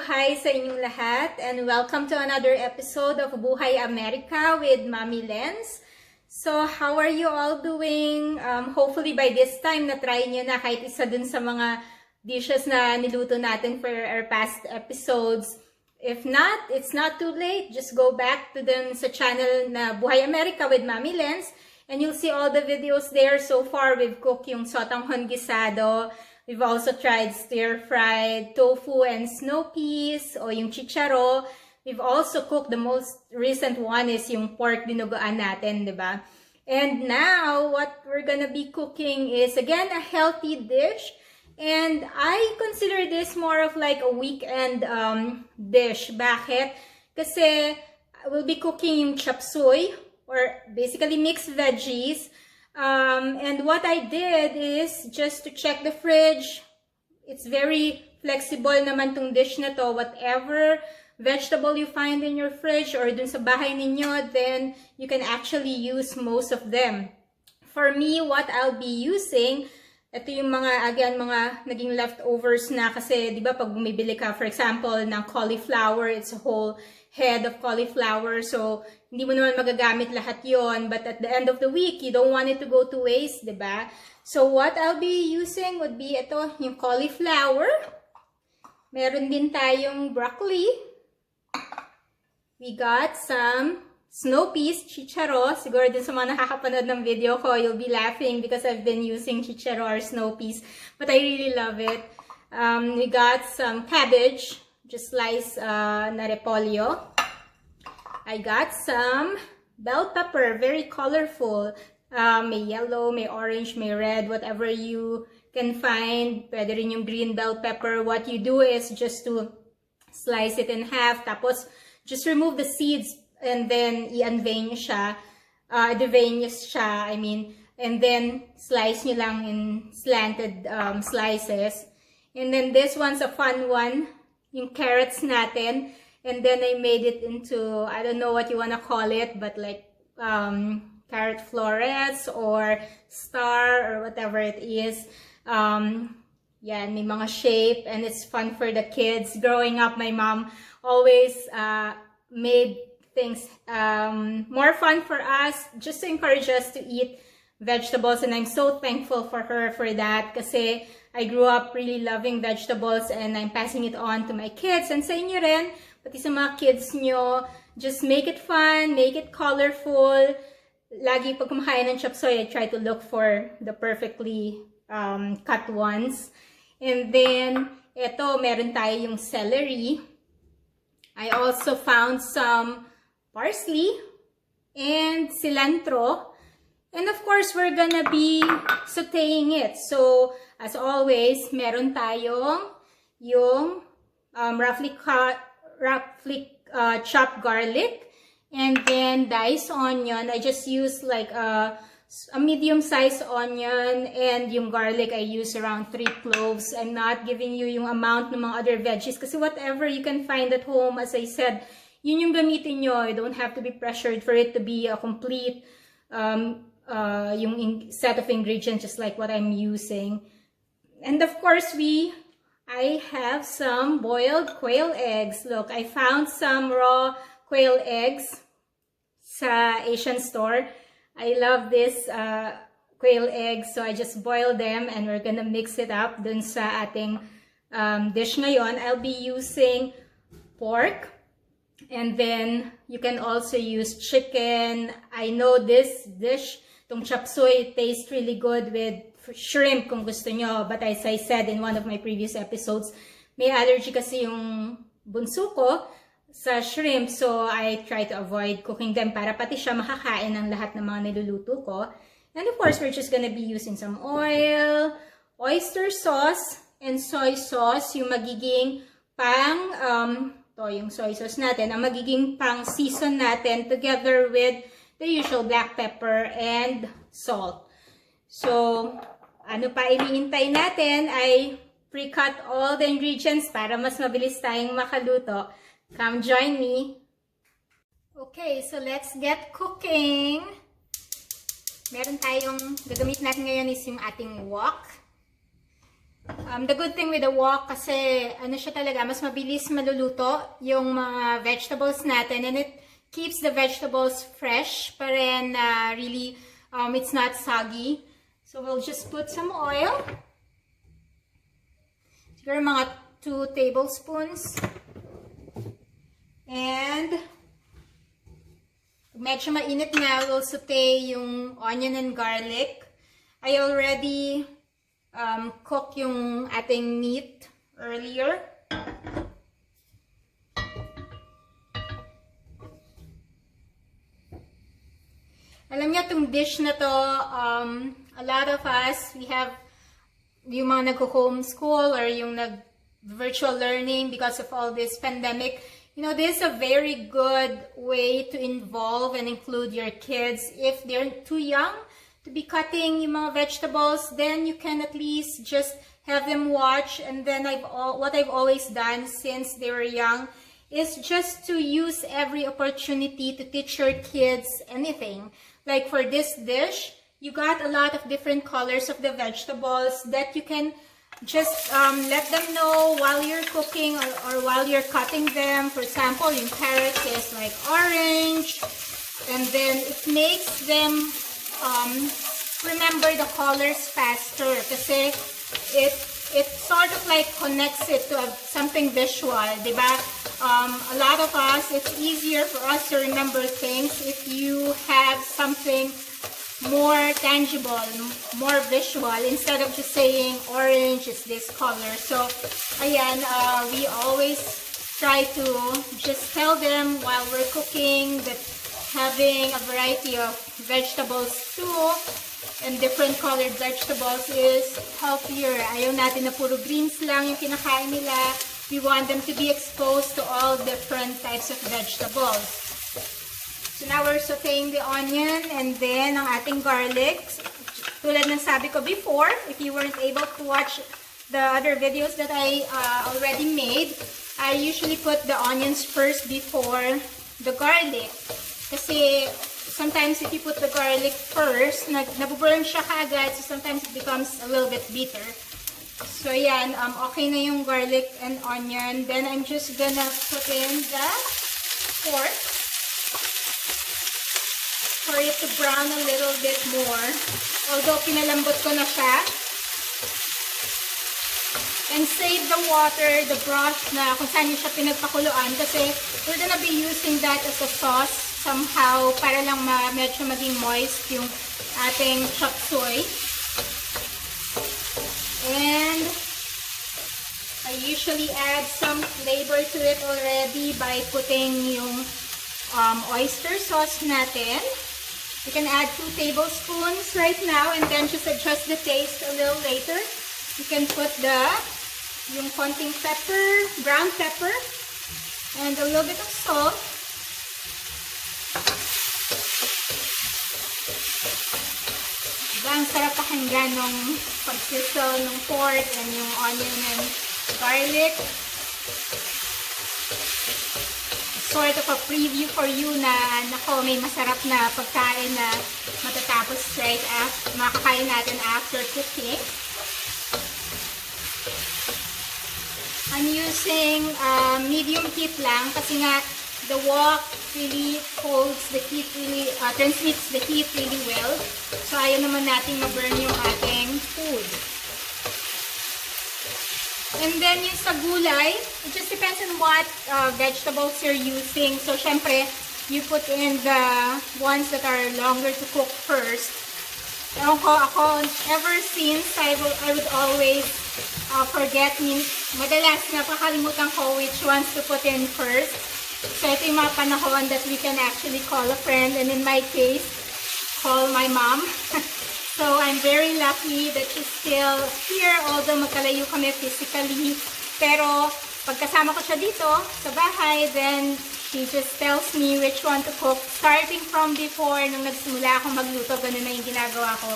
Mabuhay sa inyong lahat and welcome to another episode of Buhay America with Mommy Lens. So, how are you all doing? Hopefully by this time na-try nyo na kahit isa dun sa mga dishes na niluto natin for our past episodes. If not, it's not too late. Just go back to them sa channel na Buhay America with Mommy Lens and you'll see all the videos there. So far, we've cooked yung sotanghon gisado. We've also tried stir-fried tofu and snow peas o yung chicharo. We've also cooked, the most recent one is yung pork dinuguan natin, di ba? And now, what we're gonna be cooking is, again, a healthy dish. And I consider this more of like a weekend dish. Bakit? Kasi we'll be cooking yung chopseuy, or basically mixed veggies. And what I did is just to check the fridge. It's very flexible naman tong dish na to. Whatever vegetable you find in your fridge or dun sa bahay ninyo, then you can actually use most of them. For me, what I'll be using, ito yung mga, again, mga naging leftovers na kasi, di ba, pag bumibili ka, for example, ng cauliflower, it's a whole head of cauliflower. So, hindi mo naman magagamit lahat yon, but at the end of the week, you don't want it to go to waste, di ba? So, what I'll be using would be ito, yung cauliflower. Meron din tayong broccoli. We got some snow peas, chicharo. Siguro din sa mga nakakapanood ng video ko, you'll be laughing because I've been using chicharo or snow peas, but I really love it. We got some cabbage, just sliced na repolyo. I got some bell pepper, very colorful. May yellow, may orange, may red, whatever you can find. Pwede rin yung green bell pepper. What you do is just to slice it in half, tapos just remove the seeds and then i-unvein siya. Devein siya, I mean. And then slice nyo lang in slanted slices. And then this one's a fun one, yung carrots natin. And then I made it into, I don't know what you want to call it, but like carrot florets or star or whatever it is. Yeah, may mga shape and it's fun for the kids. Growing up, my mom always made things more fun for us, just to encourage us to eat vegetables. And I'm so thankful for her for that kasi I grew up really loving vegetables and I'm passing it on to my kids. And sa inyo rin, pati sa mga kids nyo, just make it fun, make it colorful. Lagi pag kumakain ng chopseuy, I try to look for the perfectly cut ones. And then, eto, meron tayo yung celery. I also found some parsley and cilantro. And of course, we're gonna be sauteing it. So, as always, meron tayong yung roughly chopped garlic, and then diced onion. I just use like a medium-sized onion, and yung garlic I use around 3 cloves. I'm not giving you yung amount ng mga other veggies kasi whatever you can find at home, as I said, yun yung gamitin nyo. You don't have to be pressured for it to be a complete yung set of ingredients just like what I'm using. And of course, I have some boiled quail eggs. Look, I found some raw quail eggs sa Asian store. I love this quail eggs, so I just boiled them and we're gonna mix it up dun sa ating dish ngayon. I'll be using pork, and then you can also use chicken. I know this dish, tong chopseuy, tastes really good with shrimp kung gusto nyo. But as I said in one of my previous episodes, may allergy kasi yung bunso ko sa shrimp. So, I try to avoid cooking them para pati siya makakain ng lahat ng mga niluluto ko. And of course, we're just gonna be using some oil, oyster sauce, and soy sauce. Yung magiging yung soy sauce natin, ang magiging pang season natin together with the usual black pepper and salt. So, ano pa iniintay natin ay pre-cut all the ingredients para mas mabilis tayong makaluto. Come join me. Okay, so let's get cooking. Meron tayong, gagamitin natin ngayon is yung ating wok. The good thing with the wok kasi ano siya talaga, mas mabilis maluluto yung mga vegetables natin, and it keeps the vegetables fresh pa rin, really it's not soggy. So we'll just put some oil. Siguro mga 2 tablespoons. And medyo mainit na, we'll saute yung onion and garlic. I already cook yung ating meat earlier. Alam niyo, itong dish na to, a lot of us, we have yung mga nag-homeschool or yung nag-virtual learning because of all this pandemic. You know, this is a very good way to involve and include your kids. If they're too young to be cutting yung mga vegetables, then you can at least just have them watch. And then what I've always done since they were young is just to use every opportunity to teach your kids anything. Like for this dish, you got a lot of different colors of the vegetables that you can just let them know while you're cooking or while you're cutting them. For example, yung carrots is like orange, and then it makes them remember the colors faster kasi it sort of like connects it to something visual, diba? A lot of us, it's easier for us to remember things if you have something more tangible, more visual, instead of just saying orange is this color. So, ayan, we always try to just tell them while we're cooking that having a variety of vegetables too, and different colored vegetables is healthier. Ayaw natin na puro greens lang yung kinakain nila. We want them to be exposed to all different types of vegetables. So now we're sauteing the onion and then ang ating garlic. Tulad ng sabi ko before, if you weren't able to watch the other videos that I already made, I usually put the onions first before the garlic. Kasi sometimes if you put the garlic first, nabuburn siya kaagad, so sometimes it becomes a little bit bitter. So yan, okay na yung garlic and onion. Then I'm just gonna put in the pork for it to brown a little bit more. Although pinalambot ko na siya. And save the water, the broth na kung saan yung siya pinagpakuluan kasi we're gonna be using that as a sauce somehow para lang medyo maging moist yung ating chopseuy. And I usually add some flavor to it already by putting yung oyster sauce natin. You can add 2 tablespoons right now and then just adjust the taste a little later. You can put yung konting pepper, brown pepper, and a little bit of salt. Ang sarap pakinggan nung pag-sizzle ng pork and yung onion and garlic. Sort of a preview for you na nako, may masarap na pagkain na matatapos right after, makakain natin after cooking. I'm using medium heat lang kasi nga the wok really holds the heat, really transmits the heat really well. So ayaw naman natin ma-burn yung ating food. And then yung sa gulay, it just depends on what vegetables you're using. So syempre, you put in the ones that are longer to cook first. Ewan ko, ako, ever since, I would always forget, madalas napakalimutan ko which ones to put in first. So ito yung mga panahon that we can actually call a friend, and in my case, call my mom. So I'm very lucky that she's still here, although magkalayo kami physically. Pero pagkasama ko siya dito sa bahay, then she just tells me which one to cook. Starting from before, nung nagsimula akong magluto, ganun na yung ginagawa ko.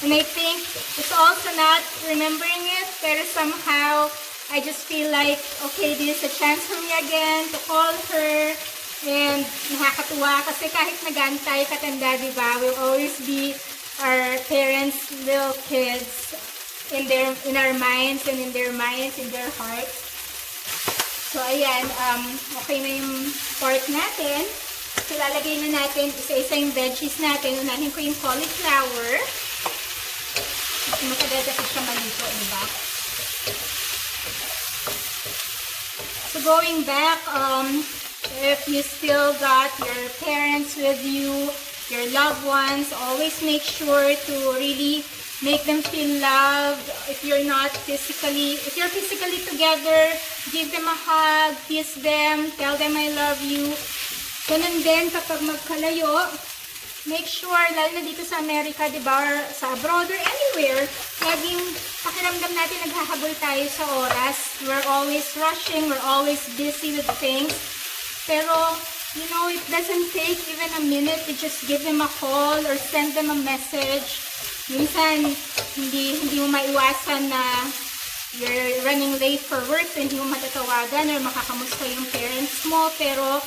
And I think it's also not remembering it, pero somehow I just feel like, okay, this is a chance for me again to call her. And nakakatuwa kasi kahit nagantay katanda, diba, we'll always be our parents' little kids. in our minds and in their minds, in their hearts. So ayan, okay na yung pork natin. So lalagay na natin isa-isa yung veggies natin. Unahin ko yung cauliflower. Kasi makadada ko siya malito, diba? So going back, if you still got your parents with you, your loved ones, always make sure to really make them feel loved. If you're physically together, give them a hug, kiss them, tell them I love you. Ganun din kapag magkalayo, make sure, lalo na dito sa Amerika, diba, or sa abroad or anywhere, laging pakiramdam natin naghahabol tayo sa oras. We're always rushing, we're always busy with things. Pero, you know, it doesn't take even a minute to just give them a call or send them a message. Minsan, hindi mo maiwasan na you're running late for work, so hindi mo matatawagan or makakamusta yung parents mo. Pero,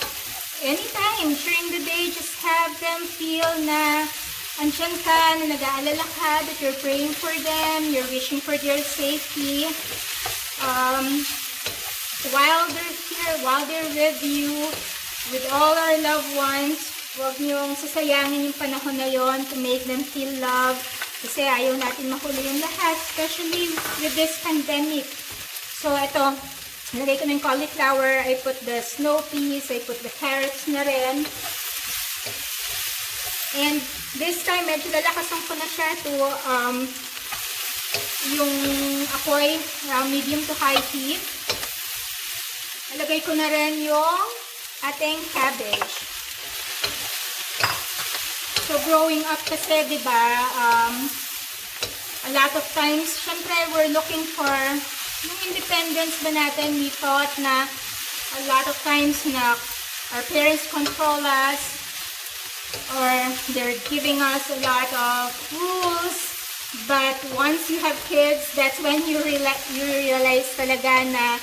anytime, during the day, just have them feel na andyan ka, na nag-aalala ka, that you're praying for them, you're wishing for their safety. While they're here, while they're with you, with all our loved ones, huwag niyong sasayangin yung panahon na yon to make them feel love. Kasi ayaw natin mahuli yung lahat, especially with this pandemic. So, ito, nilagay ko na yung cauliflower, I put the snow peas, I put the carrots na rin. And this time, medyo lalakasan ko na siya to yung apoy, medium to high heat. Nalagay ko na rin yung ating cabbage. So, growing up kasi, diba, a lot of times, syempre, we're looking for yung independence ba natin. We thought na a lot of times na our parents control us or they're giving us a lot of rules. But once you have kids, that's when you realize talaga na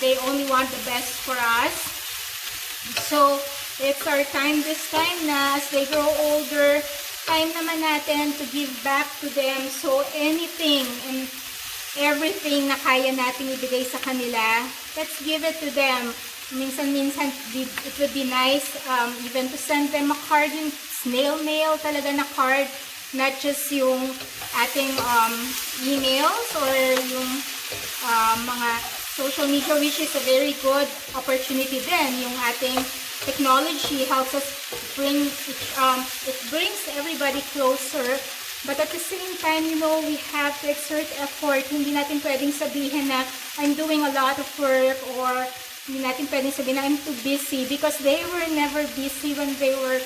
they only want the best for us. So, it's our time this time na as they grow older, time naman natin to give back to them. So, anything and everything na kaya natin ibigay sa kanila, let's give it to them. Minsan-minsan, it would be nice even to send them a card, yung snail mail talaga na card, not just yung ating emails or yung mga social media, which is a very good opportunity din. Yung ating technology helps us bring, it brings everybody closer. But at the same time, you know, we have to exert effort. Hindi natin pwedeng sabihin na I'm doing a lot of work, or hindi natin pwedeng sabihin na I'm too busy, because they were never busy when they were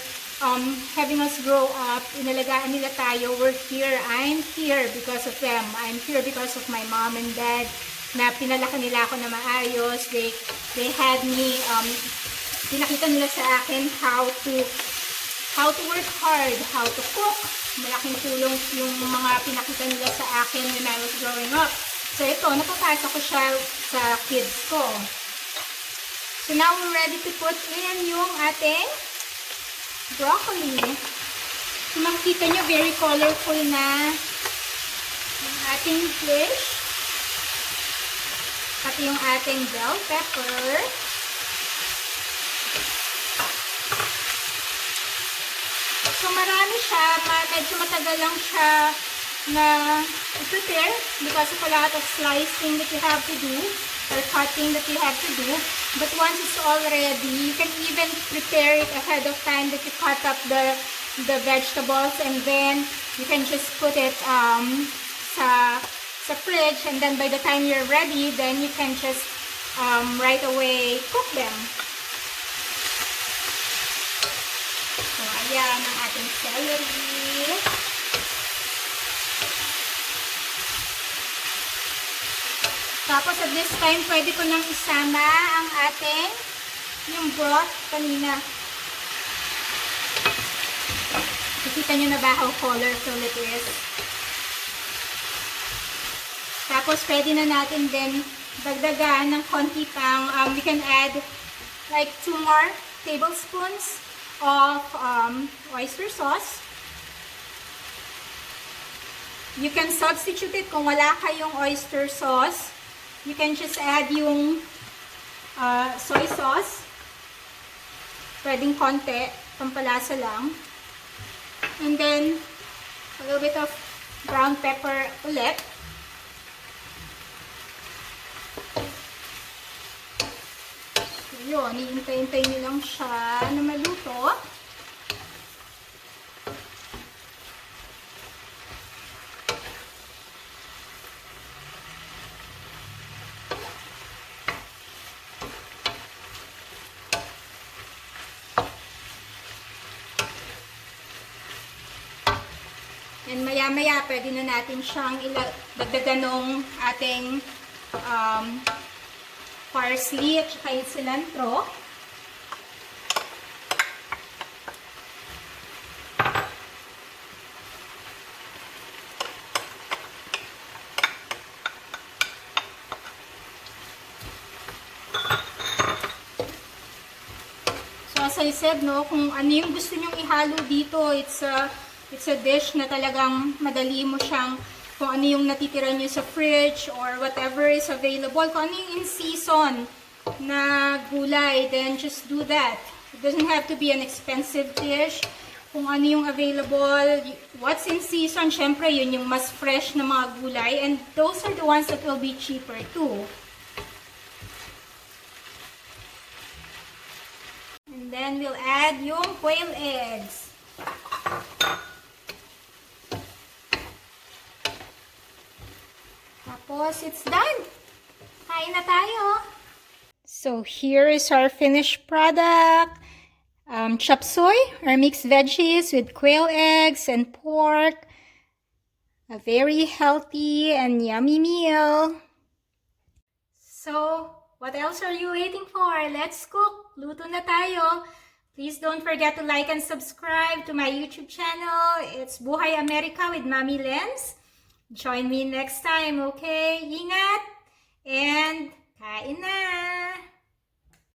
having us grow up. Inalagaan nila tayo. We're here. I'm here because of them. I'm here because of my mom and dad, na pinalaki nila ako na maayos. They had me, pinakita nila sa akin how to work hard, how to cook. Malaking tulong yung mga pinakita nila sa akin when I was growing up. So ito, napapasa ko siya sa kids ko. So now we're ready to put in yung ating broccoli. So makikita nyo, very colorful na yung ating fish. Pati yung ating bell pepper. So marami siya, medyo matagal lang siya na prepare because of a lot of slicing that you have to do or cutting that you have to do. But once it's all ready, you can even prepare it ahead of time, that you cut up the vegetables, and then you can just put it sa fridge, and then by the time you're ready, then you can just right away cook them. So ayan ang ating celery. Tapos at this time, pwede ko nang isama ang ating yung broth kanina. Nakita nyo na ba how colorful it is? Tapos pwede na natin din dagdagan ng konti pang, we can add like 2 more tablespoons of oyster sauce. You can substitute it kung wala kayong oyster sauce. You can just add yung soy sauce. Pwedeng konti, pampalasa lang. And then, a little bit of brown pepper ulit. So, yun, iintay-intay nyo lang siya na maluto. And maya-maya, pwede na natin siyang dagdagan ng ating parsley at saka yung cilantro. So as I said, no, kung ano yung gusto nyong ihalo dito, it's a dish na talagang madali mo siyang, kung ano yung natitira nyo sa fridge or whatever is available, kung ano yung in season na gulay, then just do that. It doesn't have to be an expensive dish. Kung ano yung available, what's in season, syempre yun yung mas fresh na mga gulay, and those are the ones that will be cheaper too. And then we'll add yung quail eggs. Tapos, it's done. Kain na tayo. So, here is our finished product. Chopseuy, our mixed veggies with quail eggs and pork. A very healthy and yummy meal. So, what else are you waiting for? Let's cook. Luto na tayo. Please don't forget to like and subscribe to my YouTube channel. It's Buhay America with Mami Lens. Join me next time, okay? Ingat! And kain na!